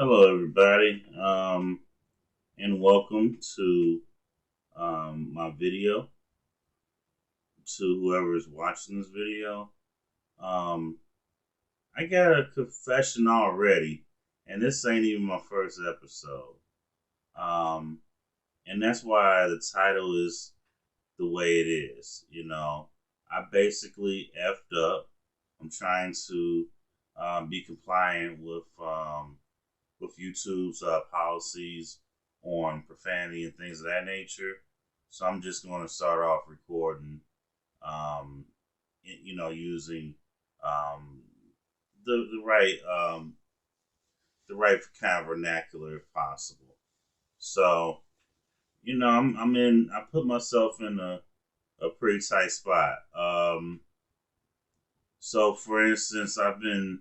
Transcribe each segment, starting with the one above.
Hello, everybody, and welcome to my video. To whoever is watching this video, um, I got a confession already, and this ain't even my first episode. Um, and that's why the title is the way it is. I basically effed up. I'm trying to be compliant with YouTube's policies on profanity and things of that nature. So I'm just going to start off recording, um, using um, the right kind of vernacular if possible. So I put myself in a pretty tight spot. So for instance, I've been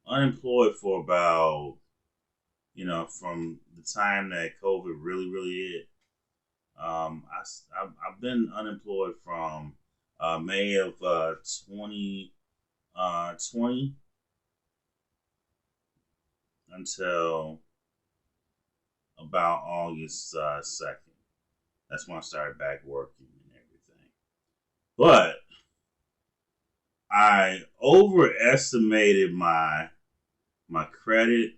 unemployed for about from the time that COVID really, really hit. I've been unemployed from May of 2020 until about August 2nd. That's when I started back working and everything. But I overestimated my credit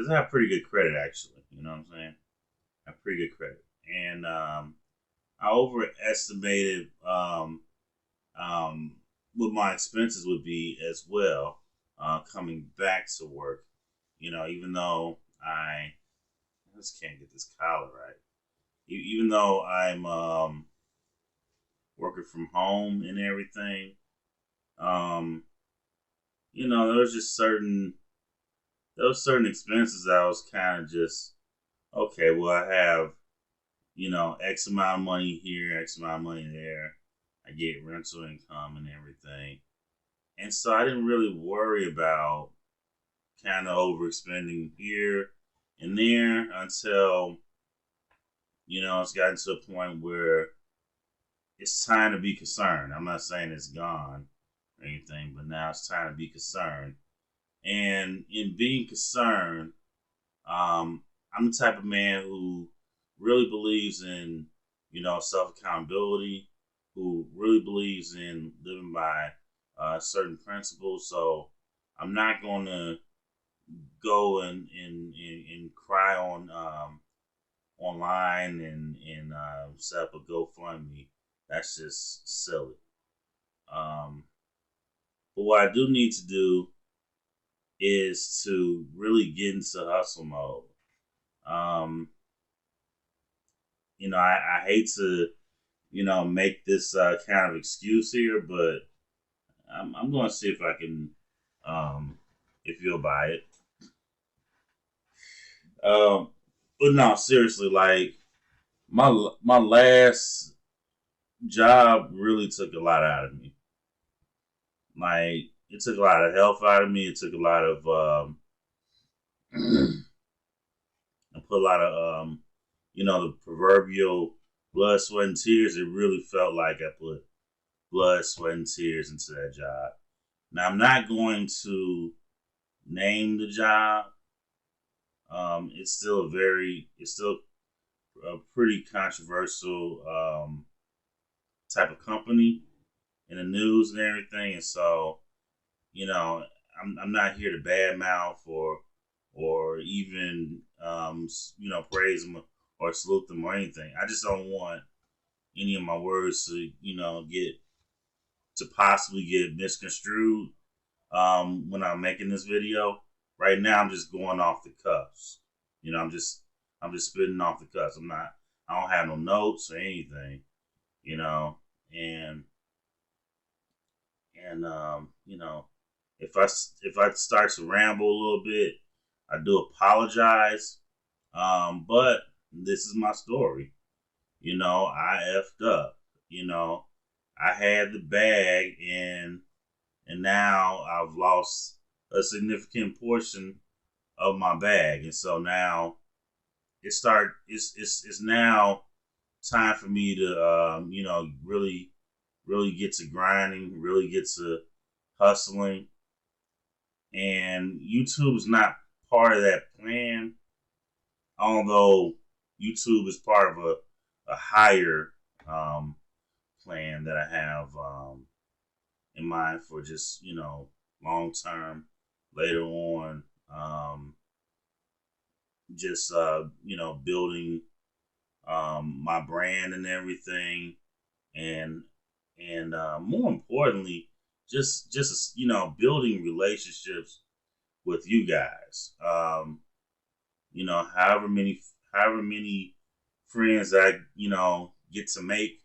because I have pretty good credit actually. You know what I'm saying? I have pretty good credit, and I overestimated what my expenses would be as well coming back to work. Even though I just can't get this collar right. Even though I'm working from home and everything, um, there was just certain expenses that I was kind of just okay. Well, I have X amount of money here, X amount of money there. I get rental income and everything. And so I didn't really worry about kind of overspending here and there until, it's gotten to a point where it's time to be concerned. I'm not saying it's gone or anything, but now it's time to be concerned. And in being concerned, I'm the type of man who really believes in, self accountability, who really believes in living by certain principles. So I'm not going to go and cry on online and set up a GoFundMe. That's just silly. But what I do need to do is to really get into hustle mode. Um, I hate to, make this kind of excuse here, but I'm going to see if I can, if you'll buy it. But no, seriously, like my last job really took a lot out of me. Like it took a lot of health out of me. It took a lot of I put a lot of the proverbial blood, sweat, and tears. It really felt like I put blood, sweat, and tears into that job. Now I'm not going to name the job. It's still a pretty controversial type of company in the news and everything, and so I'm not here to badmouth or even praise them or salute them or anything. I just don't want any of my words to get to possibly get misconstrued when I'm making this video. Right now, I'm just going off the cuffs. I'm just spitting off the cuffs. I don't have no notes or anything. You know, and and if I start to ramble a little bit, I do apologize. But this is my story. I effed up. I had the bag and now I've lost a significant portion of my bag, and so now it's now time for me to really get to grinding, really get to hustling, and YouTube is not part of that plan, although YouTube is part of a higher plan that I have in mind for just, long term later on. Just, building my brand and everything. And, more importantly, just, building relationships with you guys. However many friends I get to make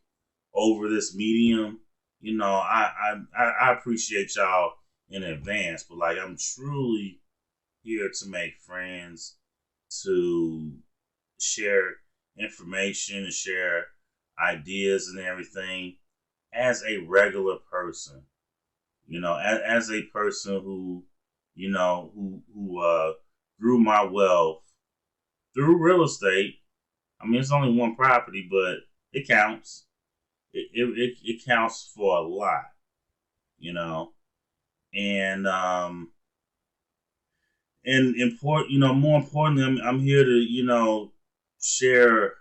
over this medium, I appreciate y'all in advance. But like, I'm truly here to make friends, to share information and share ideas and everything as a regular person. As a person who grew my wealth through real estate. I mean, it's only one property, but it counts. It counts for a lot, you know, and more importantly, I'm here to share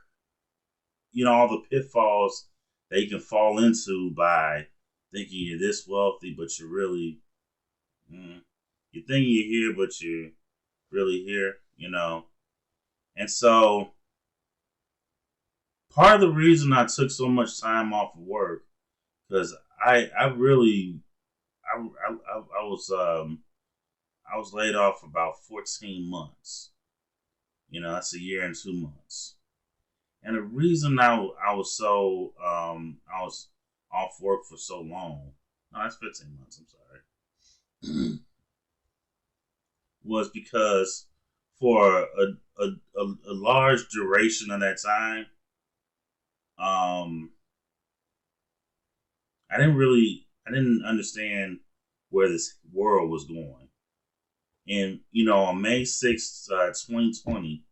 all the pitfalls that you can fall into by thinking you're this wealthy, but you're really you're thinking you're here, but you're really here. And so part of the reason I took so much time off of work, because I really I was laid off for about 14 months. That's a year and 2 months. And the reason I was I was off work for so long, no, that's 15 months, I'm sorry, was because for a large duration of that time, I didn't understand where this world was going. And, on May 6th, 2020,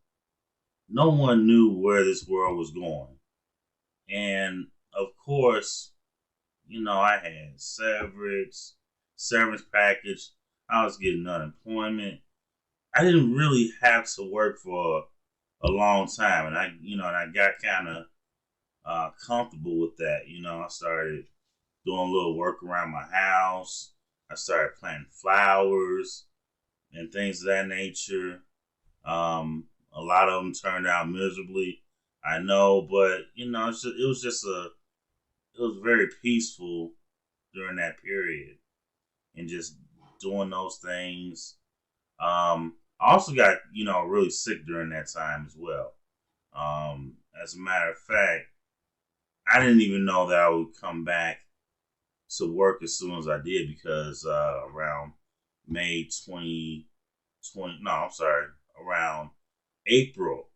no one knew where this world was going. And of course, I had severance package. I was getting unemployment. I didn't really have to work for a long time. And I got kind of comfortable with that. I started doing a little work around my house. I started planting flowers and things of that nature. A lot of them turned out miserably, I know, but it was very peaceful during that period, and just doing those things. I also got really sick during that time as well. As a matter of fact, I didn't even know that I would come back to work as soon as I did, because around May 2020, no, I'm sorry, around April.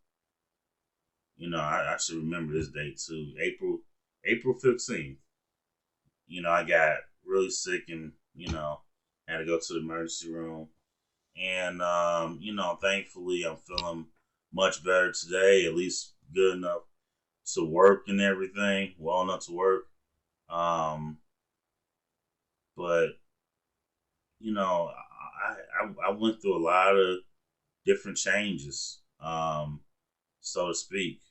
I should remember this date too. April 15th. I got really sick and, had to go to the emergency room. And, thankfully I'm feeling much better today, at least good enough to work and everything, well enough to work. But, I went through a lot of different changes, so to speak.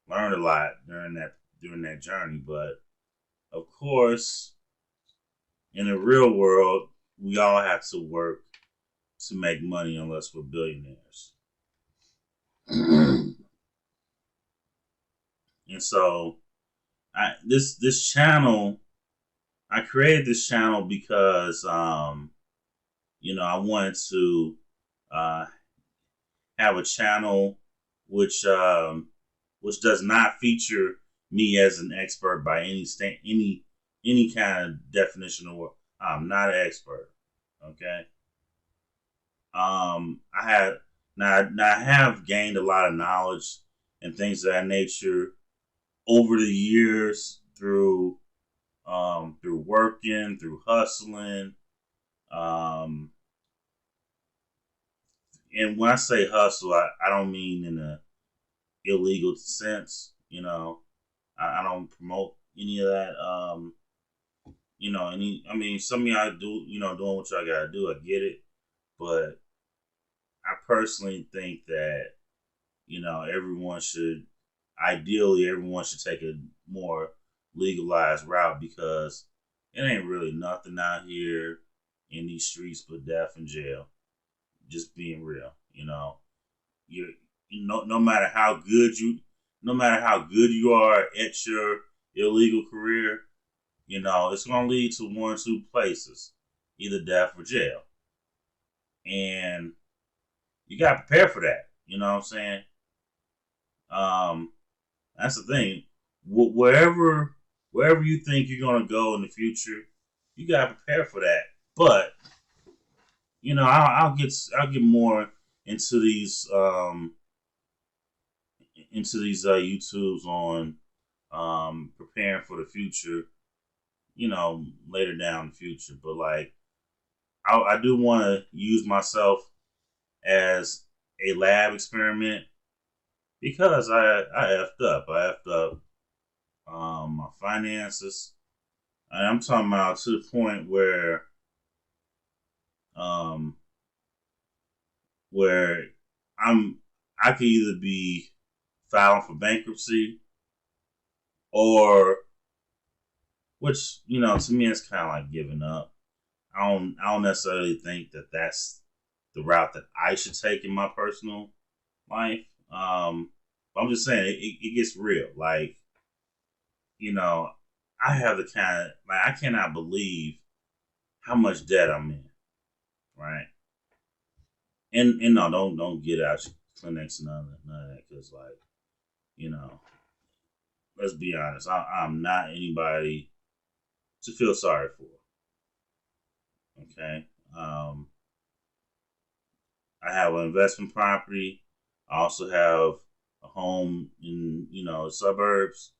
Learned a lot during that journey, but of course, in the real world, we all have to work to make money, unless we're billionaires. And so, this channel, I created this channel because I wanted to have a channel which does not feature me as an expert by any kind of definition of what I'm not an expert. Okay. I have gained a lot of knowledge and things of that nature over the years through working, through hustling. And when I say hustle, I don't mean in a illegal sense. I don't promote any of that. Some of y'all do, doing what y'all gotta do. I get it, but I personally think that, everyone should take a more legalized route, because it ain't really nothing out here in these streets but death and jail. Just being real, you no matter how good you are at your illegal career, it's gonna lead to one or two places, either death or jail, and you got to prepare for that. You know what I'm saying? Um, that's the thing. Wherever you think you're gonna go in the future, you got to prepare for that. But I'll get more into these YouTubes on preparing for the future. Later down the future. But like, I do want to use myself as a lab experiment, because I effed up. I effed up my finances. And I'm talking about to the point um, where I could either be filing for bankruptcy, or, which, to me, it's kind of like giving up. I don't necessarily think that that's the route that I should take in my personal life. But I'm just saying it gets real. Like, I have the kind of, like, I cannot believe how much debt I'm in, right? And no, don't get out your clinics and none of that, because, like, you know, let's be honest, I'm not anybody to feel sorry for. Okay, I have an investment property. I also have a home in the suburbs.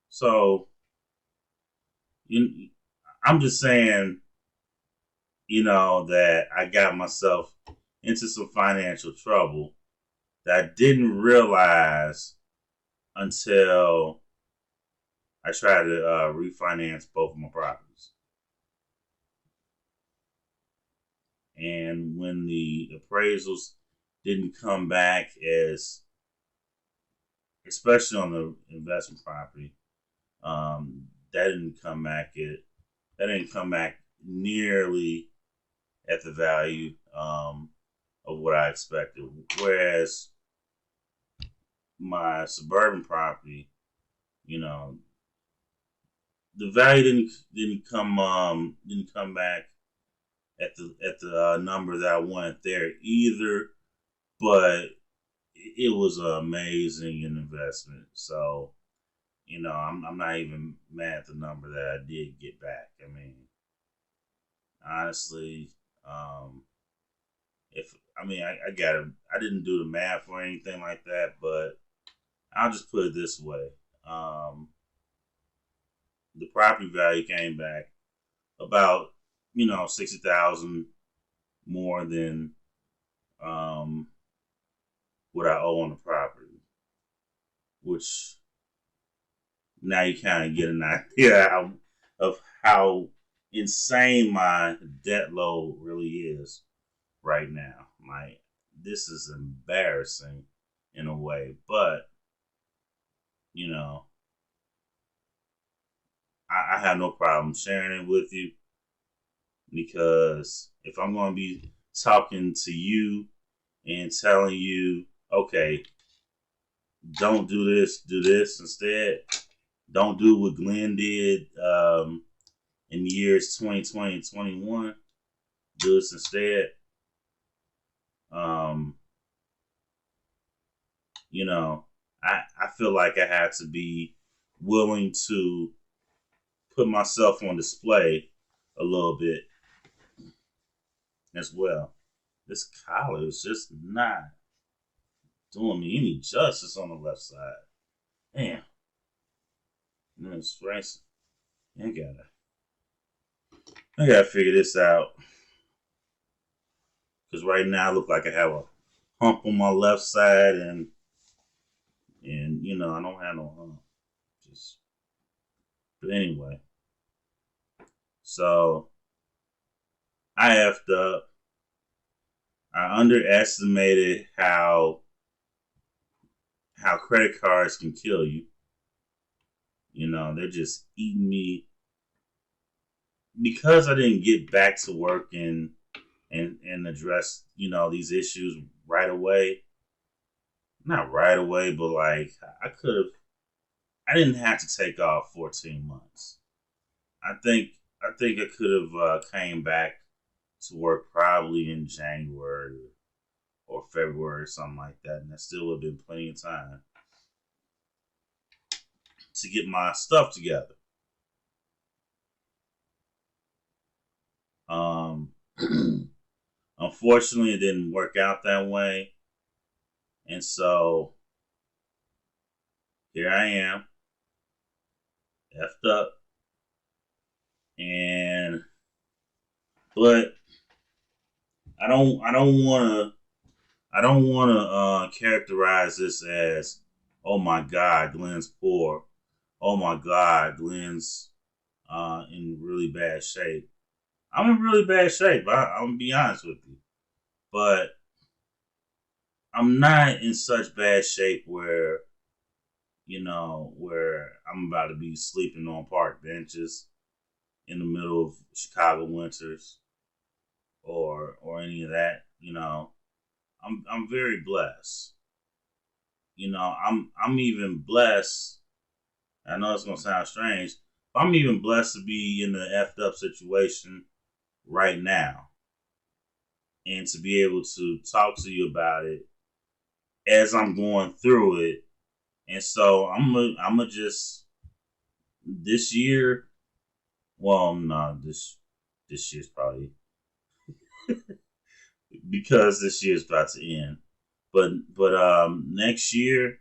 So you, I'm just saying, that I got myself into some financial trouble that I didn't realize until I tried to refinance both of my properties. And when the appraisals didn't come back, especially on the investment property, that didn't come back nearly at the value of what I expected. Whereas my suburban property, you know, the value didn't come back at the number that I wanted there either, but it was an amazing investment. So, I'm not even mad at the number that I did get back. I mean, honestly, if I mean, I didn't do the math or anything like that, but I'll just put it this way: the property value came back about 60,000 more than um, what I owe on the property, which now you kind of get an idea of how insane my debt load really is right now. Like, this is embarrassing in a way, but you know, I have no problem sharing it with you, because if I'm going to be talking to you and telling you, okay, don't do this, do this instead. Don't do what Glenn did in years 2020 and 21. Do this instead. Um, I feel like I had to be willing to put myself on display a little bit as well. This collar is just not doing me any justice on the left side. Damn. It's racing. I gotta figure this out. Because right now I look like I have a hump on my left side, and I don't have no hump. But anyway, so I effed up. I underestimated how credit cards can kill you. You know, they're just eating me because I didn't get back to work and address, these issues right away. Not right away, but like I didn't have to take off 14 months. I think I could have came back to work probably in January or February or something like that, and that still would have been plenty of time to get my stuff together. Um, Unfortunately, it didn't work out that way, and so here I am, effed up, and but I don't want to characterize this as, oh my God, Glenn's poor. Oh my God, Glenn's in really bad shape. I'm in really bad shape. I'm gonna be honest with you, but I'm not in such bad shape where I'm about to be sleeping on park benches in the middle of Chicago winters or any of that. I'm very blessed. I'm even blessed. I know it's gonna sound strange, but I'm even blessed to be in the effed up situation right now and to be able to talk to you about it as I'm going through it. And so I'm just this year. Well, no, this year's probably because this year's about to end. But next year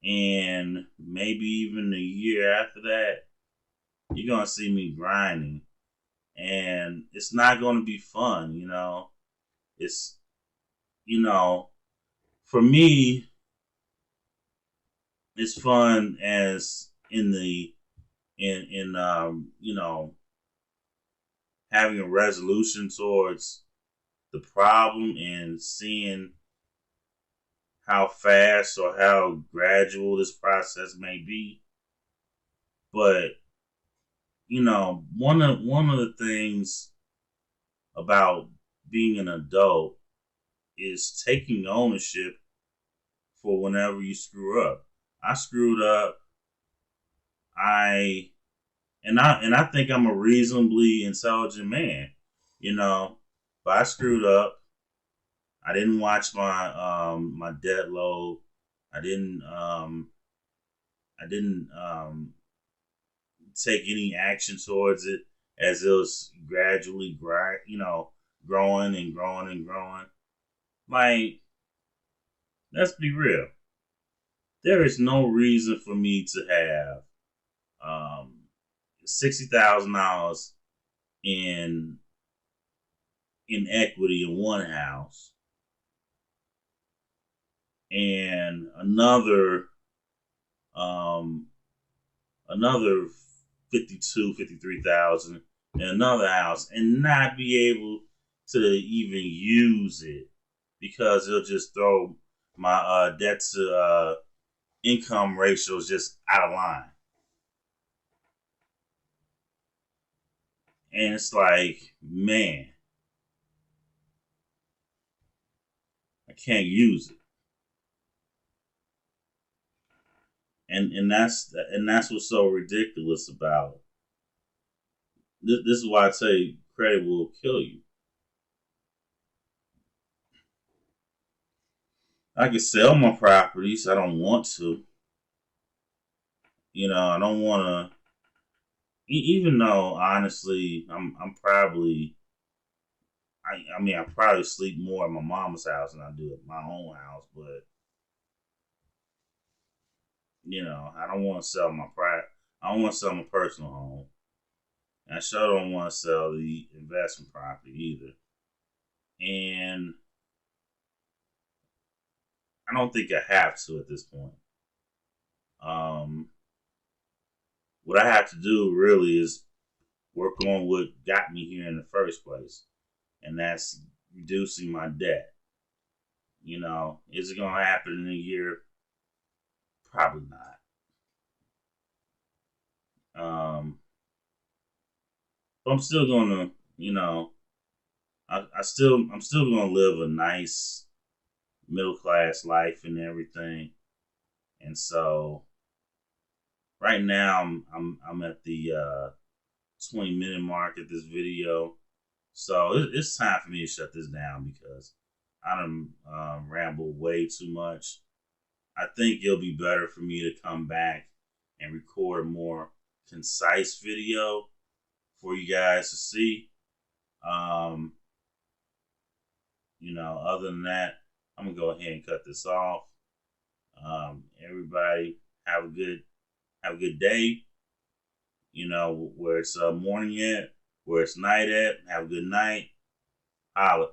and maybe even the year after that, you're gonna see me grinding, and it's not gonna be fun. It's you know for me, it's fun as in having a resolution towards the problem and seeing how fast or how gradual this process may be. But one of the things about being an adult is taking ownership for whenever you screw up. I screwed up. I and I think I'm a reasonably intelligent man, you know, but I screwed up. I didn't watch my debt load. I didn't take any action towards it as it was gradually growing and growing and growing. Like, let's be real. There is no reason for me to have $60,000 in equity in one house and um, another 53,000 in another house and not be able to even use it because it'll just throw my debt to income ratios just out of line. And it's like, man, I can't use it. And that's what's so ridiculous about it. This is why I say credit will kill you. I can sell my properties. I don't want to. I don't want to. Even though honestly, I'm probably. I mean, I probably sleep more at my mama's house than I do at my own house. But I don't want to sell my private. I don't want to sell my personal home. And I sure don't want to sell the investment property either. And I don't think I have to at this point. Um, what I have to do really is work on what got me here in the first place, and that's reducing my debt. Is it gonna happen in a year? Probably not. But I'm still gonna, I'm still gonna live a nice middle class life and everything. And so right now I'm at the 20-minute mark at this video. So it's time for me to shut this down because I done rambled way too much. I think it'll be better for me to come back and record a more concise video for you guys to see. Um, other than that, I'm gonna go ahead and cut this off. Everybody have a good day. Where it's morning at, where it's night at. Have a good night. Holla.